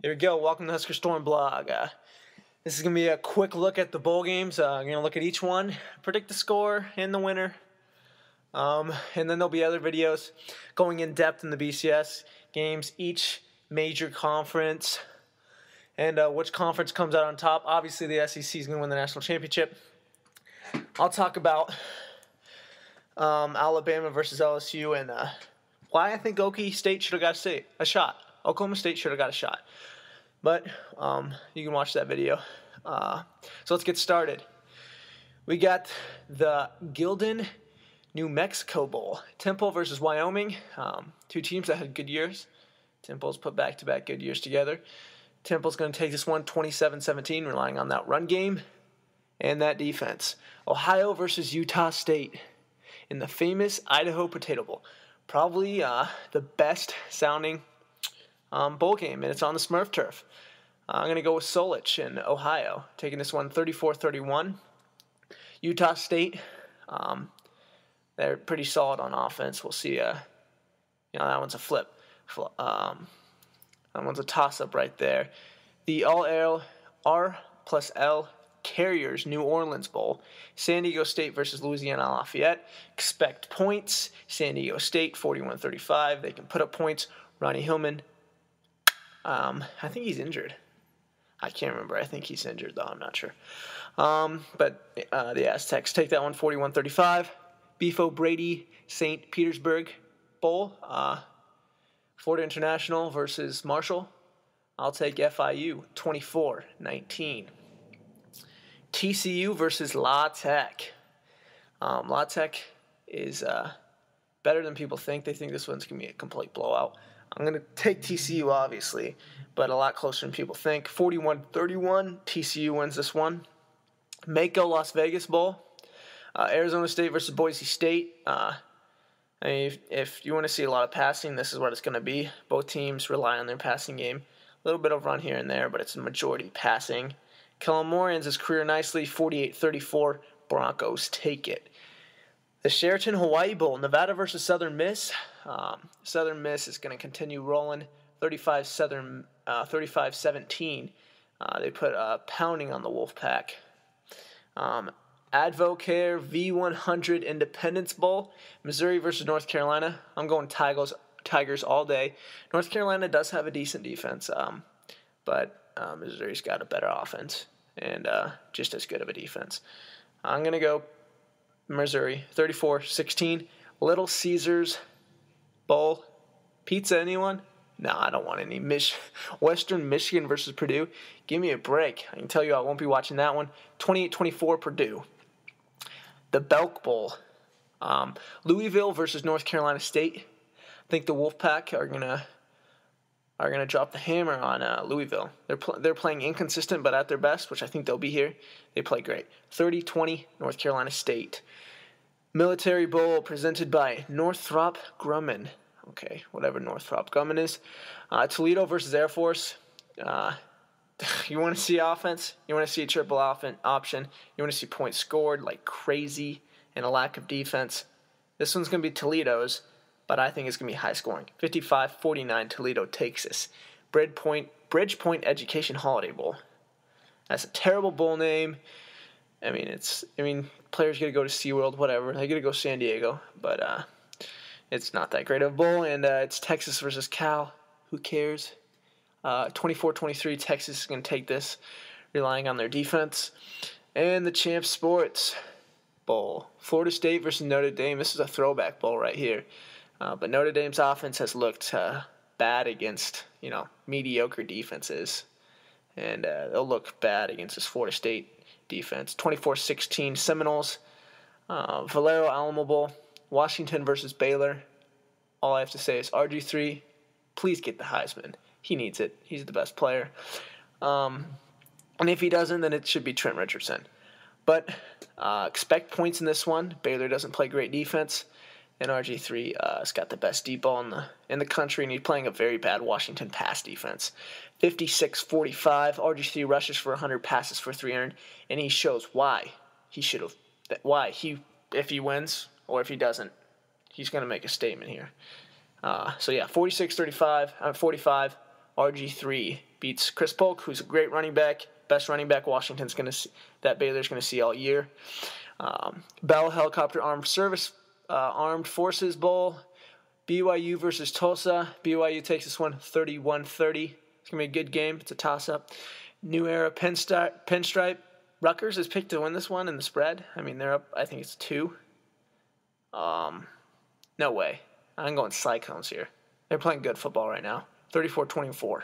Here we go. Welcome to Husker Storm Blog. This is going to be a quick look at the bowl games. I'm going to look at each one, predict the score and the winner. And then there'll be other videos going in depth in the BCS games, each major conference, and which conference comes out on top. Obviously, the SEC is going to win the national championship. I'll talk about Alabama versus LSU and why I think Okie State should have got a shot. Oklahoma State should have got a shot. But you can watch that video. So let's get started. We got the Gildan, New Mexico Bowl. Temple versus Wyoming. Two teams that had good years. Temple's put back-to-back good years together. Temple's going to take this one 27-17, relying on that run game and that defense. Ohio versus Utah State in the famous Idaho Potato Bowl. Probably the best-sounding bowl game, and it's on the Smurf turf. I'm going to go with Solich in Ohio, taking this one 34-31. Utah State, they're pretty solid on offense. We'll see. That one's a flip. That one's a toss-up right there. The All R+L Carriers New Orleans Bowl. San Diego State versus Louisiana Lafayette. Expect points. San Diego State 41-35. They can put up points. Ronnie Hillman, I think he's injured. I can't remember. I think he's injured, though. I'm not sure. But the Aztecs take that one 41-35. Beef O'Brady, St. Petersburg Bowl. Florida International versus Marshall. I'll take FIU 24-19. TCU versus La Tech. La Tech is better than people think. They think this one's going to be a complete blowout. I'm going to take TCU, obviously, but a lot closer than people think. 41-31, TCU wins this one. Mako Las Vegas Bowl. Arizona State versus Boise State. If you want to see a lot of passing, this is what it's going to be. Both teams rely on their passing game. A little bit of run here and there, but it's a majority passing. Kellen Moore ends his career nicely, 48-34. Broncos take it. The Sheraton Hawaii Bowl, Nevada versus Southern Miss. Southern Miss is going to continue rolling, 35-17. They put a pounding on the Wolfpack. Advocare V100 Independence Bowl, Missouri versus North Carolina. I'm going Tigers all day. North Carolina does have a decent defense, but Missouri's got a better offense and just as good of a defense. I'm going to go Missouri, 34-16. Little Caesars Bowl. Pizza, anyone? No, I don't want any. Western Michigan versus Purdue. Give me a break. I can tell you I won't be watching that one. 28-24 Purdue. The Belk Bowl. Louisville versus North Carolina State. I think the Wolfpack are gonna drop the hammer on Louisville. They're playing inconsistent, but at their best, which I think they'll be here. They play great. 30-20 North Carolina State. Military Bowl presented by Northrop Grumman. Okay, whatever Northrop Grumman is. Toledo versus Air Force. You want to see offense? You want to see a triple option? You want to see points scored like crazy and a lack of defense? This one's going to be Toledo's, but I think it's going to be high scoring. 55-49, Toledo takes this. Bridgepoint Education Holiday Bowl. That's a terrible bowl name. Players got to go to SeaWorld, whatever. They got to go San Diego, but it's not that great of a bowl, and it's Texas versus Cal. Who cares? 24-23, Texas is going to take this, relying on their defense. And the Champ Sports Bowl. Florida State versus Notre Dame. This is a throwback bowl right here. But Notre Dame's offense has looked bad against, mediocre defenses. And they'll look bad against this Florida State defense. 24-16 Seminoles. Valero Alamo Bowl. Washington versus Baylor. All I have to say is RG3, please get the Heisman. He needs it. He's the best player. And if he doesn't, then it should be Trent Richardson. But expect points in this one. Baylor doesn't play great defense. And RG3 has got the best deep ball in the country, and he's playing a very bad Washington pass defense. 56-45, RG3 rushes for 100, passes for 300, and he shows why if he wins or if he doesn't, he's going to make a statement here. 46-45, 45, RG3 beats Chris Polk, who's a great running back, best running back Baylor's going to see all year. Bell Helicopter Armed Forces Bowl, BYU versus Tulsa. BYU takes this one 31-30. It's going to be a good game. It's a toss-up. New Era Pinstripe. Rutgers is picked to win this one in the spread. I mean, they're up, I think it's 2. No way. I'm going Cyclones here. They're playing good football right now. 34-24.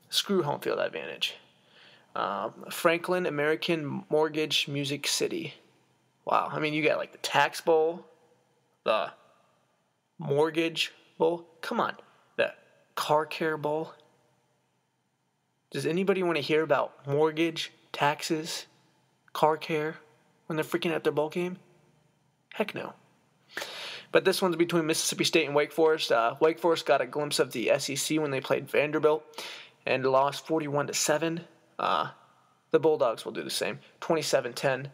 Screw home field advantage. Franklin American Mortgage Music City. Wow. I mean, you got like the Tax Bowl, the Mortgage Bowl. Come on. The Car Care Bowl. Does anybody want to hear about mortgage, taxes, car care when they're freaking at their bowl game? Heck no. But this one's between Mississippi State and Wake Forest. Wake Forest got a glimpse of the SEC when they played Vanderbilt and lost 41-7. The Bulldogs will do the same. 27-10.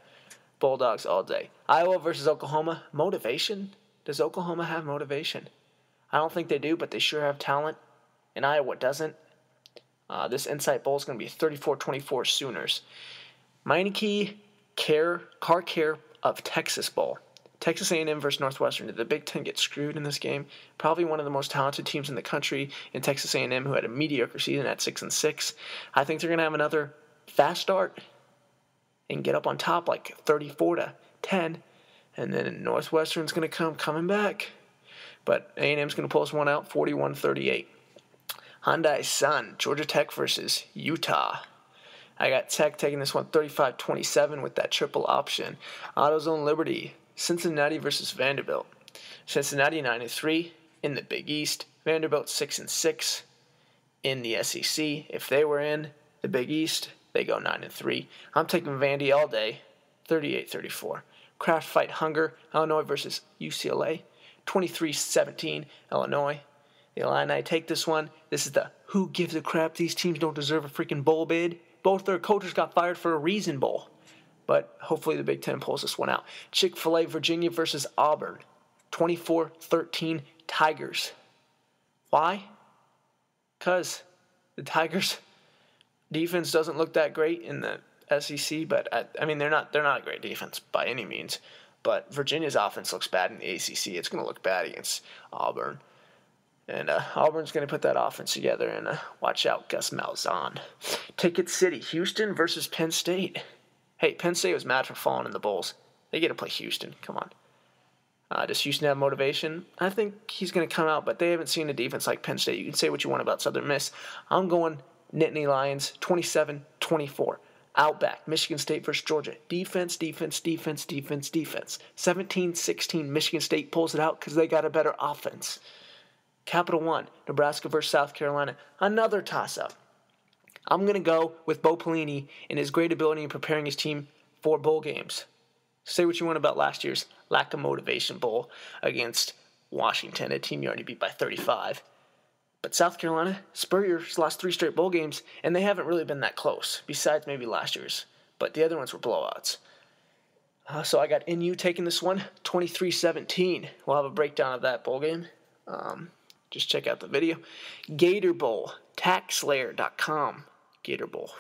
Bulldogs all day. Iowa versus Oklahoma. Motivation? Does Oklahoma have motivation? I don't think they do, but they sure have talent. And Iowa doesn't. This Insight Bowl is going to be 34-24 Sooners. Meineke Car Care of Texas Bowl. Texas A&M versus Northwestern. Did the Big Ten get screwed in this game? Probably one of the most talented teams in the country in Texas A&M, who had a mediocre season at 6-6. I think they're going to have another fast start and get up on top like 34-10, and then Northwestern's going to coming back. But A&M's going to pull this one out 41-38. Hyundai Sun, Georgia Tech versus Utah. I got Tech taking this one 35-27 with that triple option. AutoZone Liberty, Cincinnati versus Vanderbilt. Cincinnati 9-3 in the Big East. Vanderbilt 6-6 in the SEC. If they were in the Big East, they go 9-3. I'm taking Vandy all day, 38-34. Craft Fight Hunger, Illinois versus UCLA, 23-17, Illinois. The Illini take this one. This is the who gives a crap, these teams don't deserve a freaking bowl bid. Both their coaches got fired for a reason bowl. But hopefully the Big Ten pulls this one out. Chick-fil-A, Virginia versus Auburn, 24-13, Tigers. Why? Because the Tigers' defense doesn't look that great in the SEC, but I mean they're not a great defense by any means. But Virginia's offense looks bad in the ACC. It's going to look bad against Auburn. And Auburn's going to put that offense together, and watch out, Gus Malzahn. Ticket City, Houston versus Penn State. Hey, Penn State was mad for falling in the bowls. They get to play Houston. Come on. Does Houston have motivation? I think he's going to come out, but they haven't seen a defense like Penn State. You can say what you want about Southern Miss. I'm going Nittany Lions, 27-24. Outback, Michigan State versus Georgia. Defense. 17-16, Michigan State pulls it out because they got a better offense. Capital One, Nebraska versus South Carolina. Another toss-up. I'm going to go with Bo Pelini and his great ability in preparing his team for bowl games. Say what you want about last year's lack of motivation bowl against Washington, a team you already beat by 35. But South Carolina, Spurrier's lost 3 straight bowl games, and they haven't really been that close, besides maybe last year's. But the other ones were blowouts. So I got NU taking this one, 23-17. We'll have a breakdown of that bowl game. Just check out the video. Gator Bowl, TaxSlayer.com. Gator Bowl.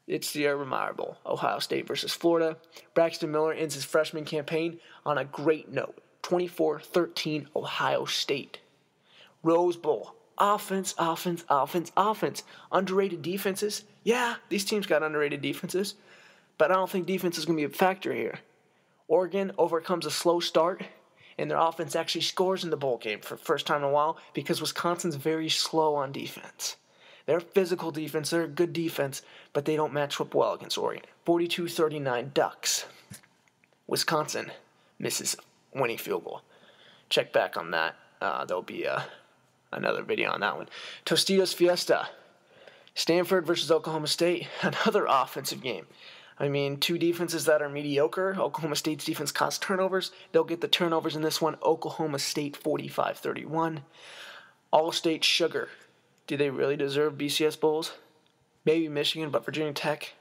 It's the Urban Meyer Bowl. Ohio State versus Florida. Braxton Miller ends his freshman campaign on a great note. 24-13 Ohio State. Rose Bowl. Offense. Underrated defenses. Yeah, these teams got underrated defenses. But I don't think defense is going to be a factor here. Oregon overcomes a slow start, and their offense actually scores in the bowl game for the first time in a while because Wisconsin's very slow on defense. They're physical defense, they're a good defense, but they don't match up well against Oregon. 42-39 Ducks. Wisconsin misses winning field goal. Check back on that. There'll be another video on that one. Tostitos Fiesta. Stanford versus Oklahoma State. Another offensive game. I mean, 2 defenses that are mediocre. Oklahoma State's defense caused turnovers. They'll get the turnovers in this one. Oklahoma State 45-31. All-State Sugar. Do they really deserve BCS Bowls? Maybe Michigan, but Virginia Tech?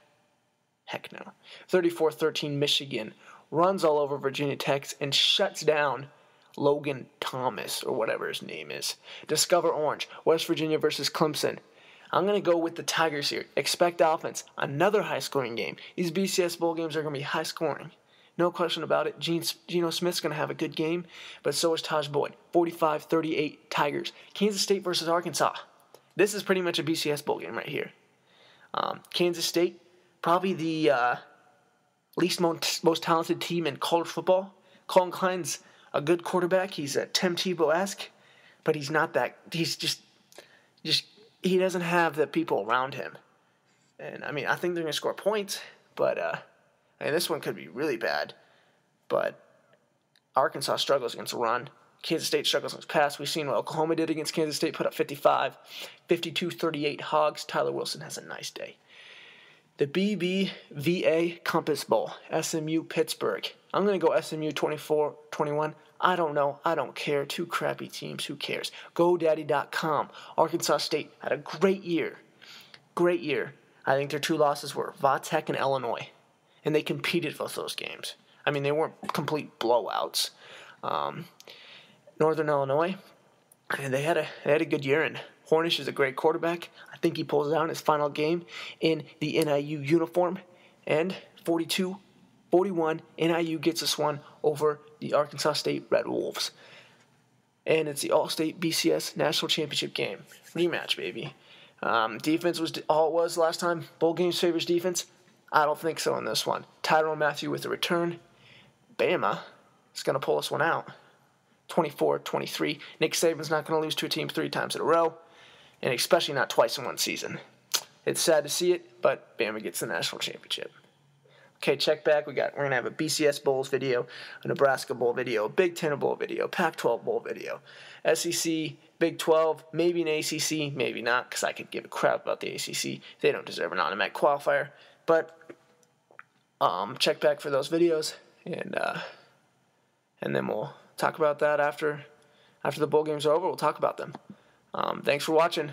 Heck no. 34-13 Michigan runs all over Virginia Tech and shuts down Logan Thomas, or whatever his name is. Discover Orange. West Virginia versus Clemson. I'm going to go with the Tigers here. Expect offense. Another high-scoring game. These BCS bowl games are going to be high-scoring. No question about it. Geno Smith's going to have a good game, but so is Taj Boyd. 45-38 Tigers. Kansas State versus Arkansas. This is pretty much a BCS bowl game right here. Kansas State, probably the least most talented team in college football. Colin Klein's a good quarterback. He's a Tim Tebow-esque, but he's not that. He's just he doesn't have the people around him. And, I mean, I think they're going to score points, but this one could be really bad. But Arkansas struggles against the run. Kansas State struggles against pass. We've seen what Oklahoma did against Kansas State, put up 55. 52-38 Hogs. Tyler Wilson has a nice day. The BBVA Compass Bowl, SMU Pittsburgh. I'm going to go SMU 24-21. I don't know. I don't care. Two crappy teams. Who cares? GoDaddy.com. Arkansas State had a great year. Great year. I think their two losses were Va-Tech and Illinois. And they competed for those games. I mean, they weren't complete blowouts. Northern Illinois, and they had a good year, and Hornish is a great quarterback. I think he pulls out his final game in the NIU uniform, and 42-41, NIU gets this one over the Arkansas State Red Wolves. And it's the All-State BCS National Championship game. Rematch, baby. Defense was all it was last time. Bowl games favors defense. I don't think so in this one. Tyrone Matthew with the return. Bama is going to pull this one out. 24-23. Nick Saban's not going to lose to a team 3 times in a row, and especially not twice in one season. It's sad to see it, but Bama gets the national championship. Okay, check back. We're going to have a BCS Bowls video, a Nebraska Bowl video, a Big Ten Bowl video, Pac-12 Bowl video, SEC, Big 12, maybe an ACC, maybe not, because I could give a crap about the ACC. They don't deserve an automatic qualifier. But check back for those videos, and then we'll talk about that after the bowl games are over. We'll talk about them. Thanks for watching.